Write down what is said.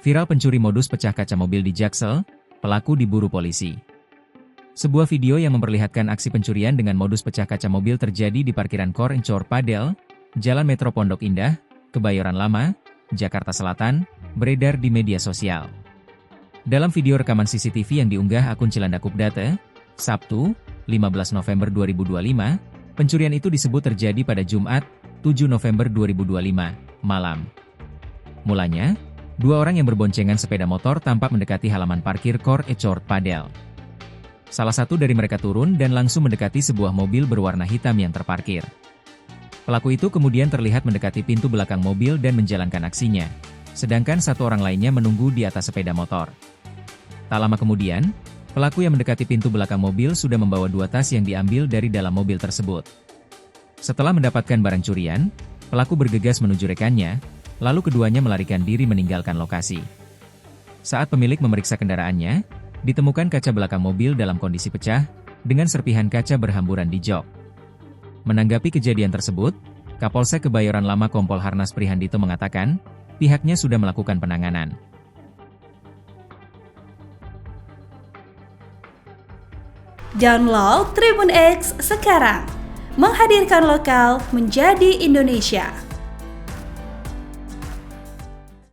Viral pencuri modus pecah kaca mobil di Jaksel, pelaku diburu polisi. Sebuah video yang memperlihatkan aksi pencurian dengan modus pecah kaca mobil terjadi di parkiran Kor Encor Padel, Jalan Metro Pondok Indah, Kebayoran Lama, Jakarta Selatan, beredar di media sosial. Dalam video rekaman CCTV yang diunggah akun Cilandak Update, Sabtu, 15 November 2025, pencurian itu disebut terjadi pada Jumat, 7 November 2025, malam. Mulanya, dua orang yang berboncengan sepeda motor tampak mendekati halaman parkir Kor Encor Padel. Salah satu dari mereka turun dan langsung mendekati sebuah mobil berwarna hitam yang terparkir. Pelaku itu kemudian terlihat mendekati pintu belakang mobil dan menjalankan aksinya, sedangkan satu orang lainnya menunggu di atas sepeda motor. Tak lama kemudian, pelaku yang mendekati pintu belakang mobil sudah membawa dua tas yang diambil dari dalam mobil tersebut. Setelah mendapatkan barang curian, pelaku bergegas menuju rekannya, lalu keduanya melarikan diri meninggalkan lokasi. Saat pemilik memeriksa kendaraannya, ditemukan kaca belakang mobil dalam kondisi pecah, dengan serpihan kaca berhamburan di jok. Menanggapi kejadian tersebut, Kapolsek Kebayoran Lama Kompol Harnas Prihandito mengatakan, pihaknya sudah melakukan penanganan. Download Tribun X sekarang, menghadirkan lokal menjadi Indonesia.